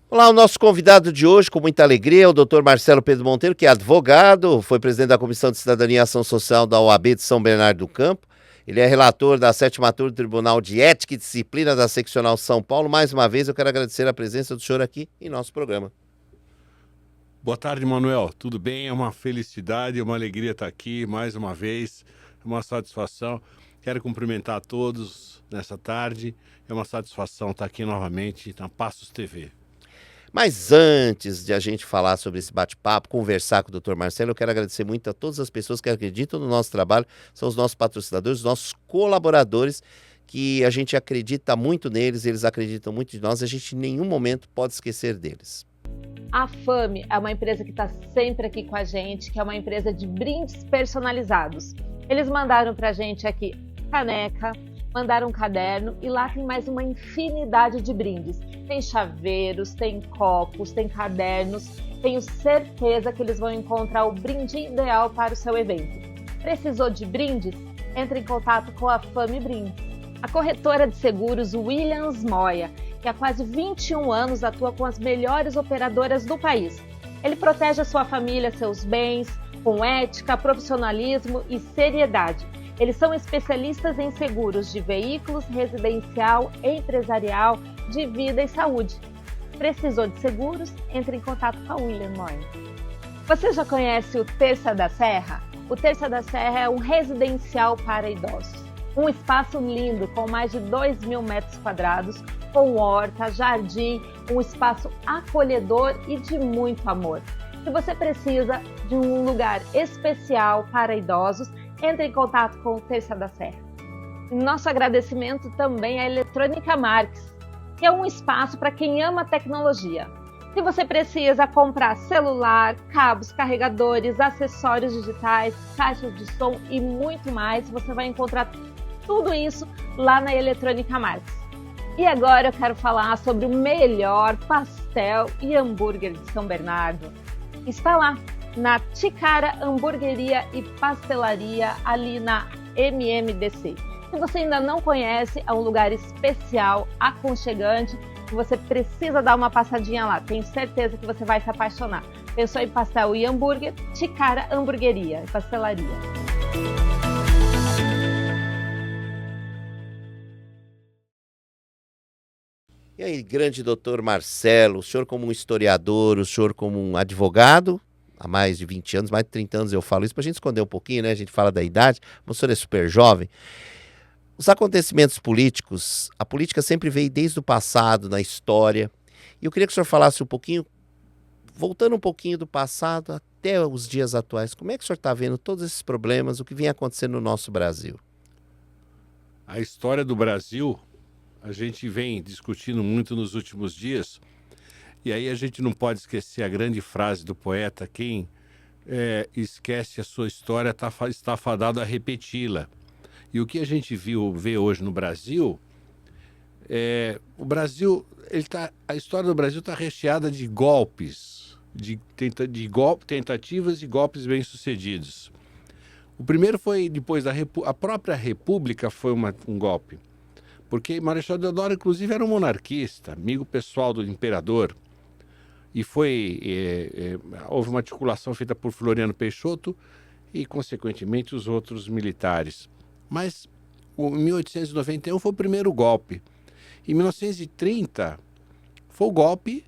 Olá, o nosso convidado de hoje, com muita alegria, é o Dr. Marcelo Pedro Monteiro, que é advogado, foi presidente da Comissão de Cidadania e Ação Social da OAB de São Bernardo do Campo. Ele é relator da 7ª turma do Tribunal de Ética e Disciplina da Seccional São Paulo. Mais uma vez, eu quero agradecer a presença do senhor aqui em nosso programa. Boa tarde, Manuel. Tudo bem? É uma felicidade, é uma alegria estar aqui mais uma vez. É uma satisfação. Quero cumprimentar a todos nessa tarde. É uma satisfação estar aqui novamente na Passos TV. Mas antes de a gente falar sobre esse bate-papo, conversar com o Dr. Marcelo, eu quero agradecer muito a todas as pessoas que acreditam no nosso trabalho, são os nossos patrocinadores, os nossos colaboradores, que a gente acredita muito neles, eles acreditam muito em nós e a gente em nenhum momento pode esquecer deles. A Fame é uma empresa que está sempre aqui com a gente, que é uma empresa de brindes personalizados. Eles mandaram para a gente aqui caneca, mandaram um caderno e lá tem mais uma infinidade de brindes. Tem chaveiros, tem copos, tem cadernos. Tenho certeza que eles vão encontrar o brinde ideal para o seu evento. Precisou de brindes? Entre em contato com a Fame Brindes. A corretora de seguros Williams Moia, que há quase 21 anos atua com as melhores operadoras do país. Ele protege a sua família, seus bens, com ética, profissionalismo e seriedade. Eles são especialistas em seguros de veículos, residencial, empresarial, de vida e saúde. Precisou de seguros? Entre em contato com a Williams Moia. Você já conhece o Terça da Serra? O Terça da Serra é um residencial para idosos. Um espaço lindo, com mais de 2.000 metros quadrados, com horta, jardim, um espaço acolhedor e de muito amor. Se você precisa de um lugar especial para idosos, entre em contato com o Terça da Serra. Nosso agradecimento também à Eletrônica Marques, que é um espaço para quem ama tecnologia. Se você precisa comprar celular, cabos, carregadores, acessórios digitais, caixas de som e muito mais, você vai encontrar tudo isso lá na Eletrônica Marques. E agora eu quero falar sobre o melhor pastel e hambúrguer de São Bernardo. Está lá, na Ticara Hamburgueria e Pastelaria, ali na MMDC. Se você ainda não conhece, é um lugar especial, aconchegante, que você precisa dar uma passadinha lá. Tenho certeza que você vai se apaixonar. Pensou em pastel e hambúrguer? Ticara Hamburgueria e Pastelaria. E aí, grande doutor Marcelo, o senhor como um historiador, o senhor como um advogado, há mais de 20 anos, mais de 30 anos eu falo isso, para a gente esconder um pouquinho, né? A gente fala da idade, o senhor é super jovem. Os acontecimentos políticos, a política sempre veio desde o passado, na história. E eu queria que o senhor falasse um pouquinho, voltando um pouquinho do passado até os dias atuais, como é que o senhor está vendo todos esses problemas, o que vem acontecendo no nosso Brasil? A história do Brasil, a gente vem discutindo muito nos últimos dias, e aí a gente não pode esquecer a grande frase do poeta: quem esquece a sua história está fadado a repeti-la. E o que a gente vê hoje no Brasil, a história do Brasil está recheada de golpes, tentativas e golpes bem-sucedidos. O primeiro foi depois a própria República foi um golpe, porque Marechal Deodoro, inclusive, era um monarquista, amigo pessoal do imperador, e houve uma articulação feita por Floriano Peixoto e, consequentemente, os outros militares. Mas em 1891 foi o primeiro golpe. Em 1930 foi o golpe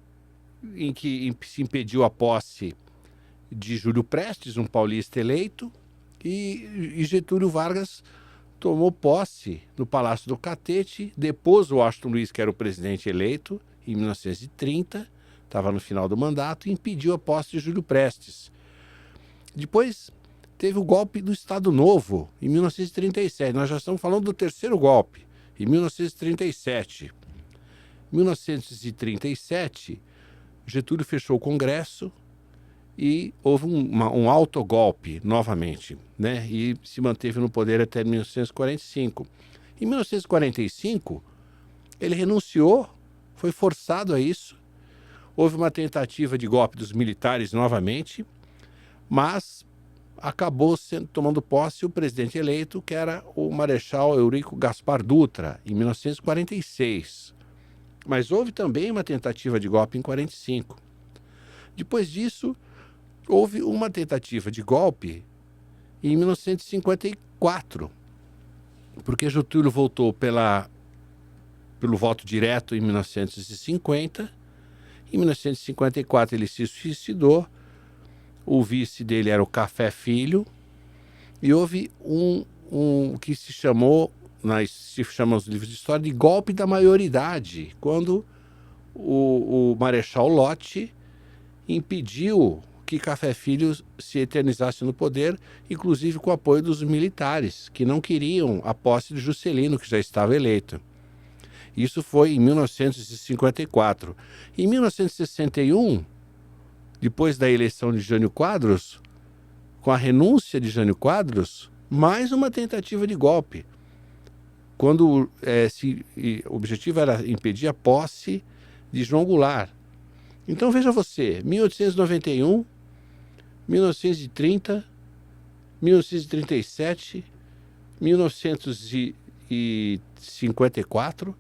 em que se impediu a posse de Júlio Prestes, um paulista eleito, e Getúlio Vargas tomou posse no Palácio do Catete, depôs o Washington Luiz, que era o presidente eleito, em 1930, estava no final do mandato, e impediu a posse de Júlio Prestes. Depois teve o golpe do Estado Novo, em 1937. Nós já estamos falando do terceiro golpe, em 1937. Em 1937, Getúlio fechou o Congresso e houve um autogolpe novamente, né? E se manteve no poder até 1945. Em 1945, ele renunciou, foi forçado a isso. Houve uma tentativa de golpe dos militares novamente, mas acabou tomando posse o presidente eleito, que era o Marechal Eurico Gaspar Dutra, em 1946. Mas houve também uma tentativa de golpe em 45. Depois disso, houve uma tentativa de golpe em 1954, porque Getúlio voltou pelo voto direto em 1950. Em 1954 ele se suicidou, o vice dele era o Café Filho, e houve um que se chama nos livros de história de golpe da maioridade, quando o Marechal Lott impediu que Café Filho se eternizasse no poder, inclusive com o apoio dos militares, que não queriam a posse de Juscelino, que já estava eleito. Isso foi em 1954. Em 1961, depois da eleição de Jânio Quadros, com a renúncia de Jânio Quadros, mais uma tentativa de golpe, quando o objetivo era impedir a posse de João Goulart. Então veja você, 1891, 1930, 1937, 1954,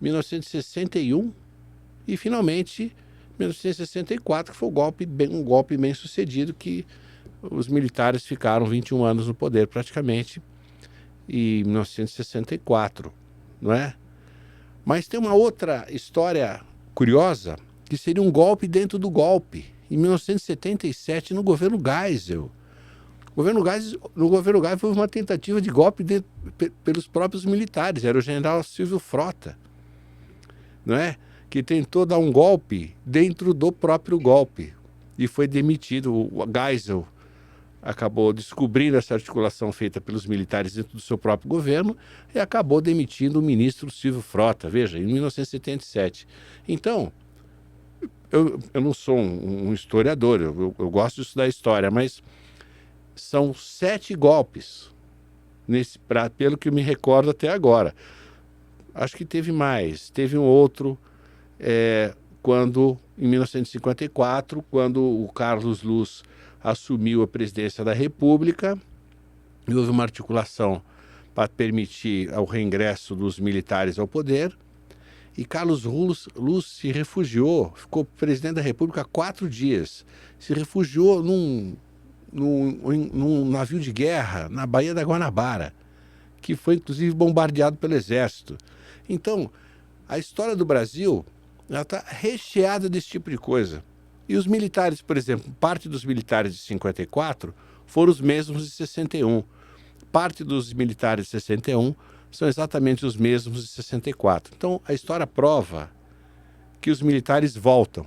1961 e finalmente 1964, que foi um golpe bem sucedido, que os militares ficaram 21 anos no poder praticamente, em 1964, não é? Mas tem uma outra história curiosa, que seria um golpe dentro do golpe, em 1977, no governo Geisel. No governo Geisel houve uma tentativa de golpe pelos próprios militares, era o general Silvio Frota, não é? Que tentou dar um golpe dentro do próprio golpe e foi demitido. O Geisel acabou descobrindo essa articulação feita pelos militares dentro do seu próprio governo e acabou demitindo o ministro Silvio Frota, veja, em 1977. Então, eu não sou um historiador, eu gosto de estudar história, mas são 7 golpes, pelo que eu me recordo até agora. Acho que teve mais, teve um outro, em 1954, quando o Carlos Luz assumiu a presidência da República, e houve uma articulação para permitir o reingresso dos militares ao poder, e Carlos Luz se refugiou, ficou presidente da República 4 dias, se refugiou num navio de guerra na Baía da Guanabara, que foi inclusive bombardeado pelo exército. Então, a história do Brasil está recheada desse tipo de coisa. E os militares, por exemplo, parte dos militares de 54 foram os mesmos de 61. Parte dos militares de 61 são exatamente os mesmos de 64. Então, a história prova que os militares voltam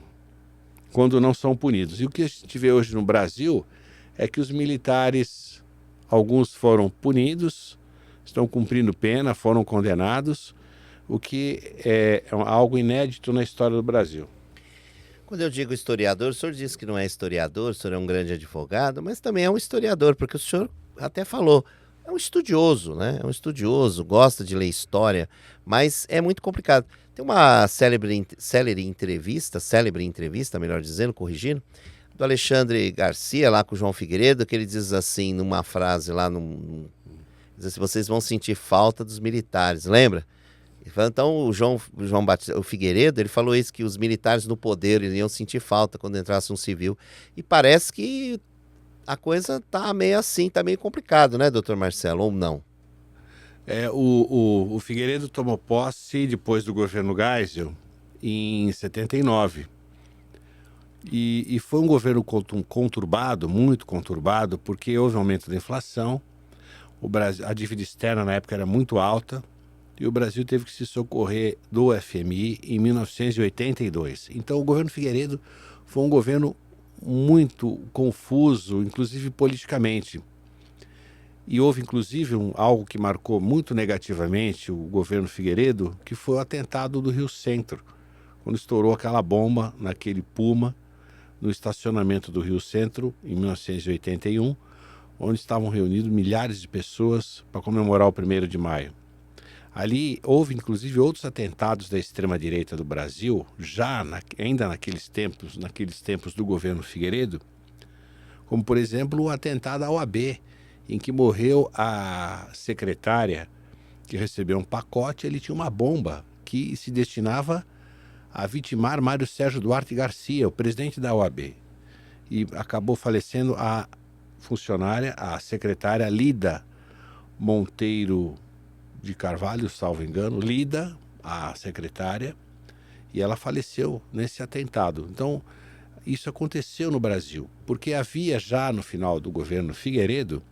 quando não são punidos. E o que a gente vê hoje no Brasil é que os militares, alguns foram punidos, estão cumprindo pena, foram condenados, o que é algo inédito na história do Brasil. Quando eu digo historiador, o senhor disse que não é historiador, o senhor é um grande advogado, mas também é um historiador, porque o senhor até falou, é um estudioso, né? É um estudioso, gosta de ler história, mas é muito complicado. Tem uma célebre entrevista, melhor dizendo, corrigindo, do Alexandre Garcia, lá com o João Figueiredo, que ele diz assim, numa frase lá, diz assim, vocês vão sentir falta dos militares, lembra? Então o Figueiredo, ele falou isso, que os militares no poder iriam sentir falta quando entrasse um civil. E parece que a coisa tá meio assim, tá meio complicado, né, doutor Marcelo, ou não? O Figueiredo tomou posse depois do governo Geisel em 79. E foi um governo conturbado, muito conturbado, porque houve um aumento da inflação, a dívida externa na época era muito alta, e o Brasil teve que se socorrer do FMI em 1982. Então o governo Figueiredo foi um governo muito confuso, inclusive politicamente. E houve inclusive algo que marcou muito negativamente o governo Figueiredo, que foi o atentado do Rio Centro, quando estourou aquela bomba naquele Puma, no estacionamento do Rio Centro, em 1981, onde estavam reunidos milhares de pessoas para comemorar o 1º de maio. Ali houve, inclusive, outros atentados da extrema-direita do Brasil, ainda naqueles tempos do governo Figueiredo, como, por exemplo, o atentado à OAB, em que morreu a secretária que recebeu um pacote, ele tinha uma bomba que se destinava a vitimar Mário Sérgio Duarte Garcia, o presidente da OAB. E acabou falecendo a funcionária, a secretária Lida Monteiro de Carvalho, salvo engano, Lida, a secretária, e ela faleceu nesse atentado. Então, isso aconteceu no Brasil, porque havia já no final do governo Figueiredo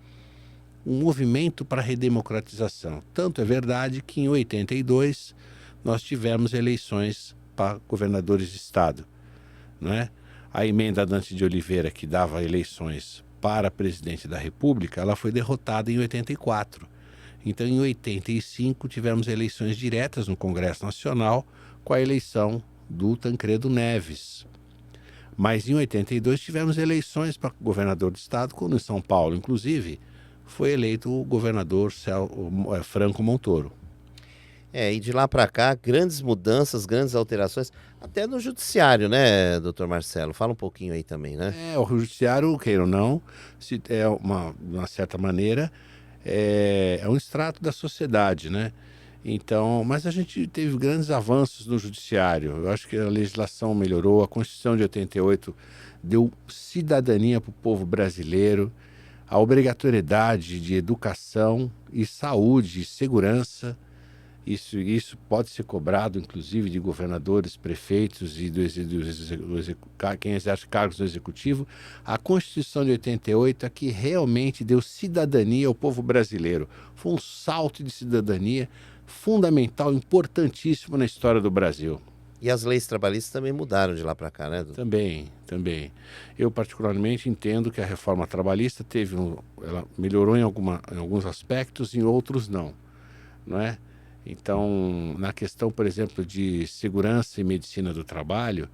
um movimento para a redemocratização. Tanto é verdade que em 82 nós tivemos eleições para governadores de estado, né? A emenda Dante de Oliveira, que dava eleições para presidente da República, ela foi derrotada em 84. Então, em 85, tivemos eleições diretas no Congresso Nacional com a eleição do Tancredo Neves. Mas em 82 tivemos eleições para governador de estado, quando em São Paulo, inclusive, foi eleito o governador Franco Montoro. E de lá para cá, grandes mudanças, grandes alterações, até no judiciário, né, doutor Marcelo? Fala um pouquinho aí também, né? O judiciário, queira ou não, de uma certa maneira, é um extrato da sociedade, né? Então, mas a gente teve grandes avanços no judiciário. Eu acho que a legislação melhorou, a Constituição de 88 deu cidadania para o povo brasileiro, a obrigatoriedade de educação e saúde e segurança. Isso pode ser cobrado, inclusive, de governadores, prefeitos e quem exerce cargos do executivo. A Constituição de 88 é que realmente deu cidadania ao povo brasileiro. Foi um salto de cidadania fundamental, importantíssimo na história do Brasil. E as leis trabalhistas também mudaram de lá para cá, né? Também. Eu particularmente entendo que a reforma trabalhista ela melhorou em alguns aspectos, em outros não é? Então, na questão, por exemplo, de segurança e medicina do trabalho,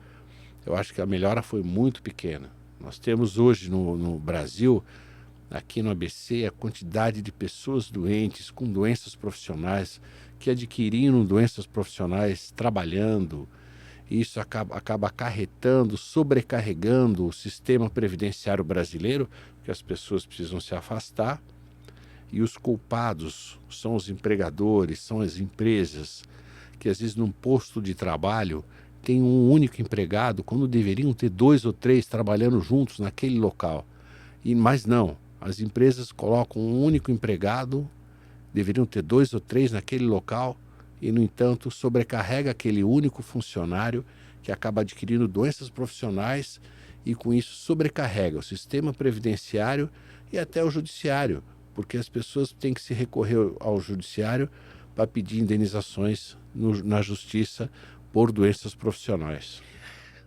eu acho que a melhora foi muito pequena. Nós temos hoje no Brasil, aqui no ABC, a quantidade de pessoas doentes, com doenças profissionais, que adquiriram doenças profissionais trabalhando. Isso acaba acarretando, sobrecarregando o sistema previdenciário brasileiro, que as pessoas precisam se afastar. E os culpados são os empregadores, são as empresas, que às vezes num posto de trabalho tem um único empregado, quando deveriam ter 2 ou 3 trabalhando juntos naquele local. Mas não, as empresas colocam um único empregado, deveriam ter 2 ou 3 naquele local, e no entanto sobrecarrega aquele único funcionário que acaba adquirindo doenças profissionais e com isso sobrecarrega o sistema previdenciário e até o judiciário, porque as pessoas têm que se recorrer ao judiciário para pedir indenizações na justiça por doenças profissionais.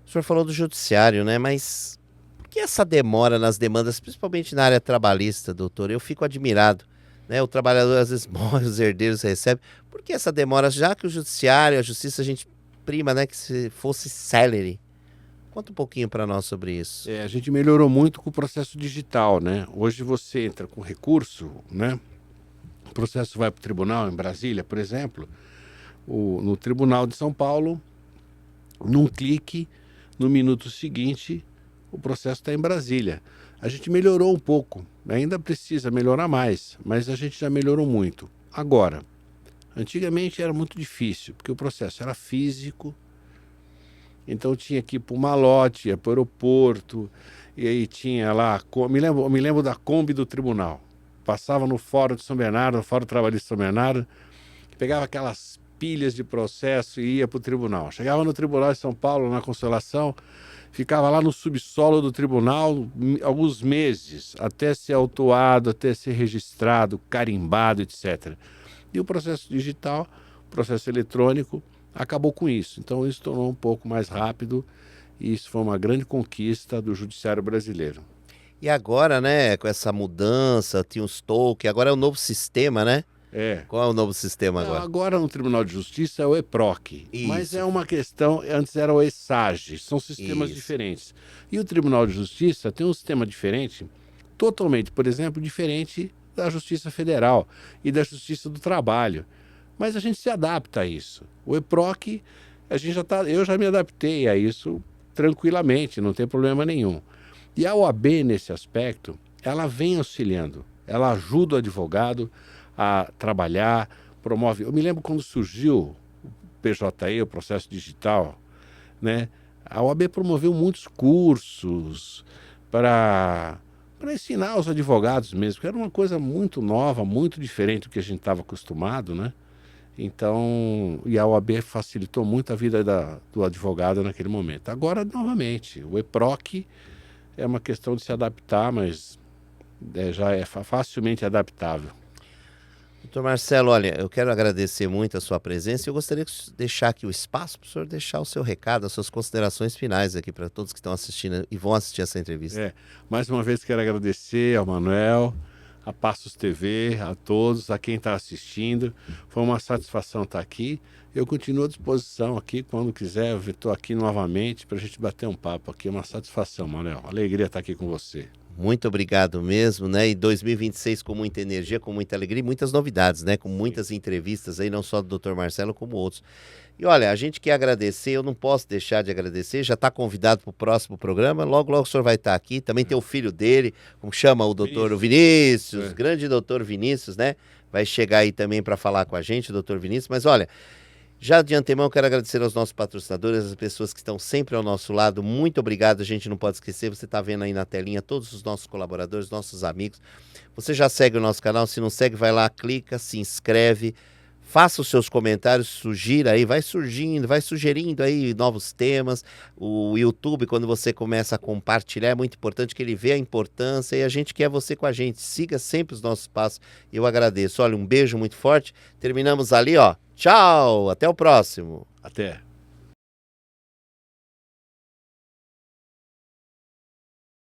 O senhor falou do judiciário, né? Mas por que essa demora nas demandas, principalmente na área trabalhista, doutor? Eu fico admirado, né? O trabalhador às vezes morre, os herdeiros recebem. Por que essa demora, já que o judiciário, a justiça, a gente prima, né, que se fosse célere? Conta um pouquinho para nós sobre isso. A gente melhorou muito com o processo digital, né? Hoje você entra com recurso, né? O processo vai para o tribunal em Brasília, por exemplo. No Tribunal de São Paulo, num clique, no minuto seguinte, o processo está em Brasília. A gente melhorou um pouco, ainda precisa melhorar mais, mas a gente já melhorou muito. Agora, antigamente era muito difícil, porque o processo era físico. Então tinha que ir para o malote, ia para o aeroporto, e aí tinha lá, me lembro da Kombi do tribunal. Passava no Fórum de São Bernardo, no Fórum Trabalhista de São Bernardo, pegava aquelas pilhas de processo e ia para o tribunal. Chegava no Tribunal de São Paulo, na Consolação, ficava lá no subsolo do tribunal alguns meses, até ser autuado, até ser registrado, carimbado, etc. E o processo digital, o processo eletrônico, acabou com isso. Então isso tornou um pouco mais rápido e isso foi uma grande conquista do judiciário brasileiro. E agora, né, com essa mudança, tinha os token, agora é o novo sistema, né? Qual é o novo sistema agora? Agora no Tribunal de Justiça é o EPROC, mas é uma questão, antes era o ESAGE, são sistemas diferentes. E o Tribunal de Justiça tem um sistema diferente, totalmente, por exemplo, diferente da Justiça Federal e da Justiça do Trabalho. Mas a gente se adapta a isso. O EPROC, eu já me adaptei a isso tranquilamente, não tem problema nenhum. E a OAB, nesse aspecto, ela vem auxiliando, ela ajuda o advogado a trabalhar, promove. Eu me lembro quando surgiu o PJE, o processo digital, né? A OAB promoveu muitos cursos para ensinar os advogados mesmo, que era uma coisa muito nova, muito diferente do que a gente estava acostumado, né? Então, e a OAB facilitou muito a vida do advogado naquele momento. Agora, novamente, o EPROC é uma questão de se adaptar, mas já é facilmente adaptável. Doutor Marcelo, olha, eu quero agradecer muito a sua presença e eu gostaria de deixar aqui o espaço para o senhor deixar o seu recado, as suas considerações finais aqui para todos que estão assistindo e vão assistir essa entrevista. Mais uma vez quero agradecer ao Manuel, a Passos TV, a todos, a quem está assistindo. Foi uma satisfação estar aqui. Eu continuo à disposição aqui, quando quiser, eu estou aqui novamente para a gente bater um papo aqui. É uma satisfação, Manuel. Alegria estar aqui com você. Muito obrigado mesmo, né? E 2026 com muita energia, com muita alegria e muitas novidades, né? Com muitas entrevistas aí, não só do Dr. Marcelo, como outros. E olha, a gente quer agradecer, eu não posso deixar de agradecer, já está convidado para o próximo programa, logo, logo o senhor vai estar aqui. Também tem o filho dele, como chama o doutor Vinícius, grande doutor Vinícius, né? Vai chegar aí também para falar com a gente, o doutor Vinícius. Mas olha, já de antemão, eu quero agradecer aos nossos patrocinadores, as pessoas que estão sempre ao nosso lado. Muito obrigado, a gente não pode esquecer. Você está vendo aí na telinha todos os nossos colaboradores, nossos amigos. Você já segue o nosso canal? Se não segue, vai lá, clica, se inscreve. Faça os seus comentários, sugira aí, vai sugerindo aí novos temas. O YouTube, quando você começa a compartilhar, é muito importante que ele vê a importância e a gente quer você com a gente. Siga sempre os nossos passos. Eu agradeço. Olha, um beijo muito forte. Terminamos ali, ó. Tchau, até o próximo. Até.